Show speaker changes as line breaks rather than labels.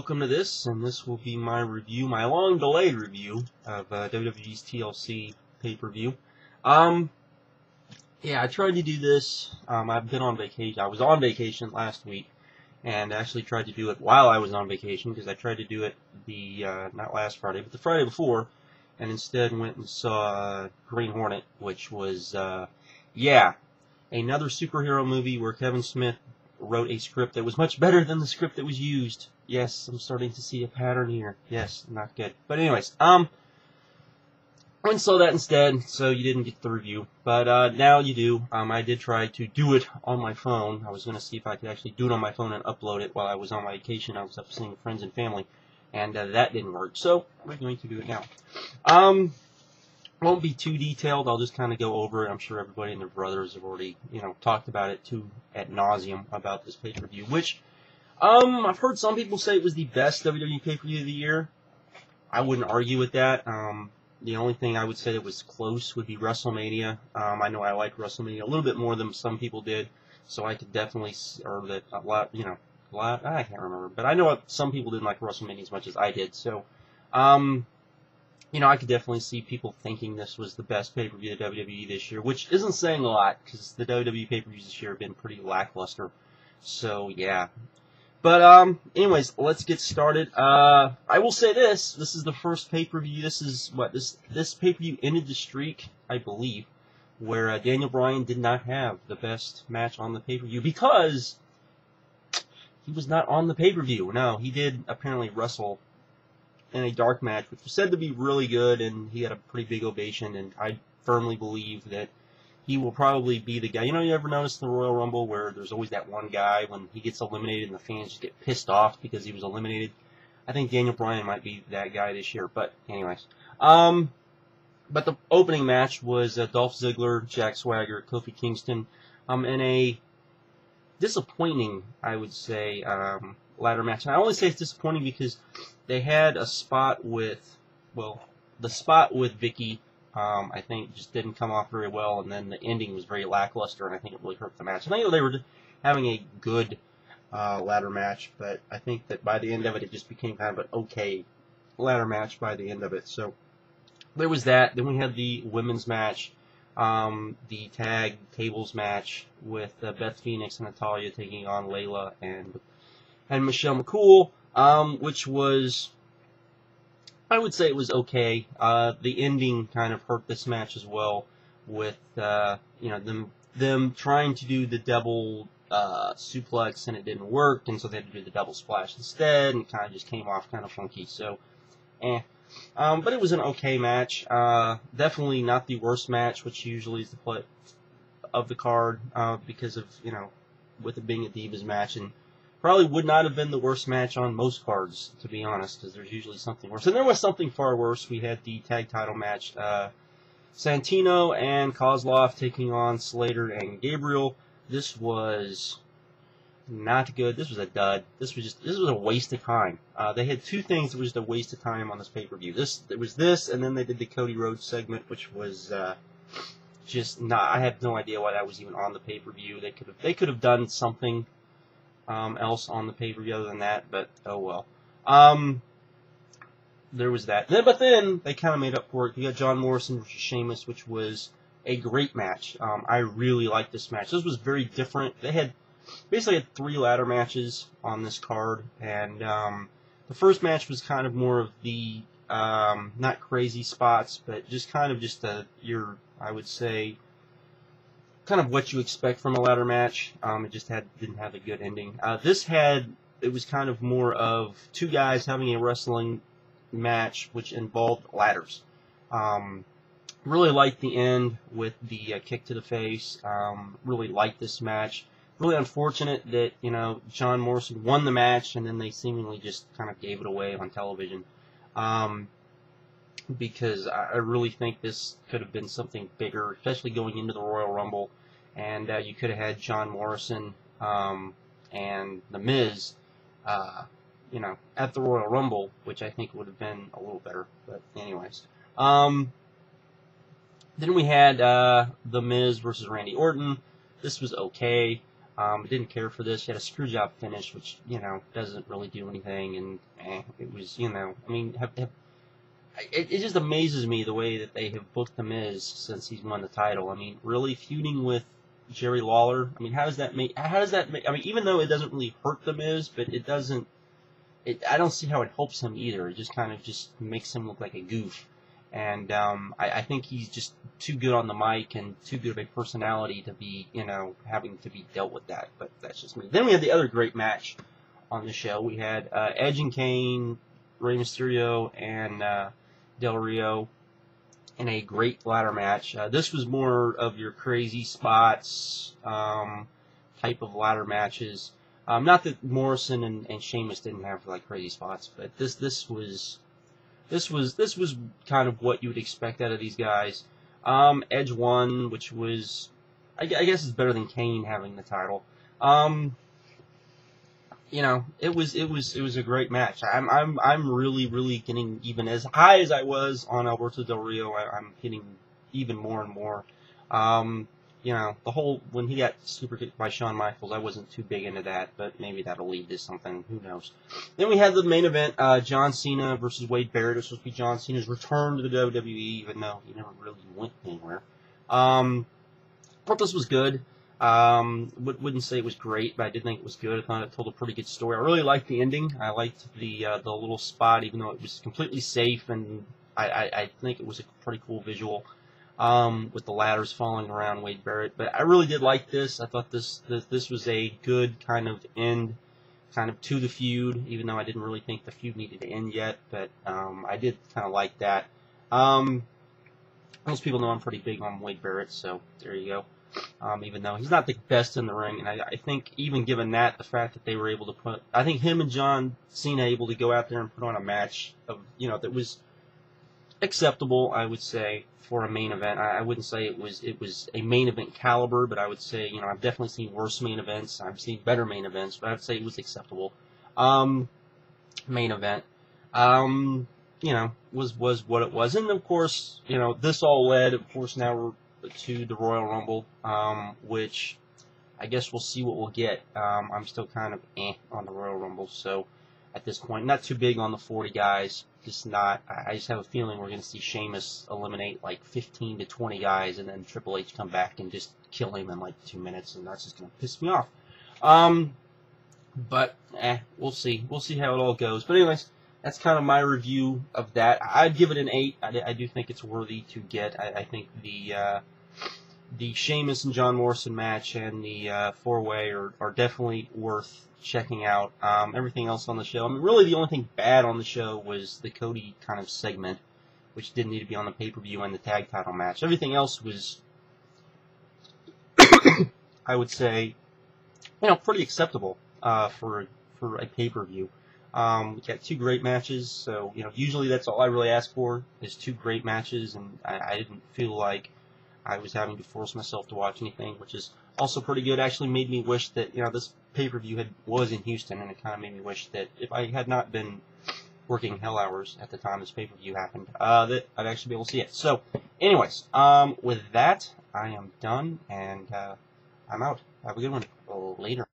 welcome to this, and this will be my review, my long-delayed review of WWE's TLC pay-per-view. Yeah, I tried to do this. I've been on vacation. I was on vacation last week, and actually tried to do it while I was on vacation, because I tried to do it not last Friday, but the Friday before, and instead went and saw Green Hornet, which was, yeah, another superhero movie where Kevin Smith wrote a script that was much better than the script that was used. Yes, I'm starting to see a pattern here. Yes, not good. But anyways, I went and saw that instead, so you didn't get the review. But now you do. I did try to do it on my phone. I was going to see if I could actually do it on my phone and upload it while I was on my vacation. I was up seeing friends and family, and that didn't work. So we're going to do it now. Won't be too detailed. I'll just kind of go over it. I'm sure everybody and their brothers have already, talked about it too ad nauseum about this pay-per-view, which I've heard some people say it was the best WWE pay-per-view of the year. I wouldn't argue with that. The only thing I would say that was close would be WrestleMania. I know I liked WrestleMania a little bit more than some people did, so I could definitely, or that a lot, I can't remember, but I know some people didn't like WrestleMania as much as I did, so, I could definitely see people thinking this was the best pay-per-view of WWE this year, which isn't saying a lot, because the WWE pay-per-views this year have been pretty lackluster. So, yeah. But, anyways, let's get started. I will say this is the first pay-per-view, this pay-per-view ended the streak, I believe, where Daniel Bryan did not have the best match on the pay-per-view, because he was not on the pay-per-view. No, he did apparently wrestle in a dark match, which was said to be really good, and he had a pretty big ovation, and I firmly believe that he will probably be the guy. You ever notice in the Royal Rumble where there's always that one guy when he gets eliminated and the fans just get pissed off because he was eliminated? I think Daniel Bryan might be that guy this year, but anyways. But the opening match was Dolph Ziggler, Jack Swagger, Kofi Kingston, in a disappointing, I would say, ladder match. And I only say it's disappointing because they had a spot with, the spot with Vicky, I think just didn't come off very well, and then the ending was very lackluster, and I think it really hurt the match. I think they were having a good ladder match, but I think that by the end of it, it just became kind of an okay ladder match by the end of it. So there was that. Then we had the women's match, the tag tables match with Beth Phoenix and Natalya taking on Layla and Michelle McCool, which was, I would say it was okay. The ending kind of hurt this match as well, with them trying to do the double suplex, and it didn't work, and so they had to do the double splash instead, and it kind of just came off kind of funky. So, but it was an okay match. Definitely not the worst match, which usually is the play of the card, because of with it being a Divas match, and probably would not have been the worst match on most cards, to be honest, because there's usually something worse. And there was something far worse. We had the tag title match, Santino and Kozlov taking on Slater and Gabriel. This was not good. This was a dud. This was a waste of time. They had two things that was just a waste of time on this pay-per-view. There was this, and then they did the Cody Rhodes segment, which was just not. I have no idea why that was even on the pay-per-view. They could have done something else on the pay-per-view other than that, but oh well. There was that. But then they kind of made up for it. You got John Morrison versus Sheamus, which was a great match. I really liked this match. This was very different. They basically had 3 ladder matches on this card, and the first match was kind of more of the not crazy spots, but just kind of I would say, kind of what you expect from a ladder match. It just didn't have a good ending. It was kind of more of 2 guys having a wrestling match, which involved ladders. Really liked the end with the kick to the face. Really liked this match. Really unfortunate that, John Morrison won the match, and then they seemingly just kind of gave it away on television. Because I really think this could have been something bigger, especially going into the Royal Rumble, and you could have had John Morrison and The Miz, at the Royal Rumble, which I think would have been a little better. But anyways, then we had The Miz versus Randy Orton. This was okay. Didn't care for this. He had a screwjob finish, which, you know, doesn't really do anything, and it was, you know, I mean, it just amazes me the way that they have booked The Miz since he's won the title. I mean, really feuding with Jerry Lawler. I mean, how does that make? I mean, even though it doesn't really hurt The Miz, but it doesn't. I don't see how it helps him either. It just kind of just makes him look like a goof. And I think he's just too good on the mic and too good of a personality to be, you know, having to be dealt with that. But that's just me. Then we had the other great match on the show. We had Edge and Kane, Rey Mysterio, and Del Rio in a great ladder match. This was more of your crazy spots type of ladder matches. Not that Morrison and Sheamus didn't have like crazy spots, but this was kind of what you would expect out of these guys. Edge won, which was, I guess, is better than Kane having the title. You know, it was a great match. I'm really getting, even as high as I was on Alberto Del Rio, I'm hitting even more and more. You know, the whole, when he got super kicked by Shawn Michaels, I wasn't too big into that, but maybe that'll lead to something, who knows. Then we had the main event, John Cena versus Wade Barrett. It was supposed to be John Cena's return to the WWE, even though he never really went anywhere. Thought this was good. Wouldn't say it was great, but I did think it was good. I thought it told a pretty good story. I really liked the ending. I liked the little spot, even though it was completely safe, and I think it was a pretty cool visual. With the ladders falling around Wade Barrett. But I really did like this. I thought this was a good kind of end, kind of to the feud, even though I didn't really think the feud needed to end yet. But I did kind of like that. Most people know I'm pretty big on Wade Barrett, so there you go. Even though he's not the best in the ring, and I think even given that, the fact that they were able to put, I think him and John Cena able to go out there and put on a match of, you know, that was acceptable, I would say, for a main event. I wouldn't say it was a main event caliber, but I would say, you know, I've definitely seen worse main events. I've seen better main events, but I'd say it was acceptable. Main event, you know, was what it was. And of course, you know, this all led, of course, now we're to the Royal Rumble, which I guess we'll see what we'll get. I'm still kind of on the Royal Rumble, so at this point, not too big on the 40 guys. Just not. I just have a feeling we're going to see Sheamus eliminate like 15 to 20 guys, and then Triple H come back and just kill him in like 2 minutes, and that's just going to piss me off. But we'll see. We'll see how it all goes. But anyways, that's kind of my review of that. I'd give it an 8. I do think it's worthy to get. I think the Sheamus and John Morrison match and the 4-way are definitely worth checking out. Everything else on the show, I mean, really the only thing bad on the show was the Cody kind of segment, which didn't need to be on the pay-per-view, and the tag title match. Everything else was, I would say, you know, pretty acceptable for a pay-per-view. We got 2 great matches, so, you know, usually that's all I really ask for, is 2 great matches, and I didn't feel like I was having to force myself to watch anything, which is also pretty good. Actually made me wish that, you know, this pay-per-view was in Houston, and it kind of made me wish that if I had not been working hell hours at the time this pay-per-view happened, that I'd actually be able to see it. So, anyways, with that, I am done, and I'm out. Have a good one. Later.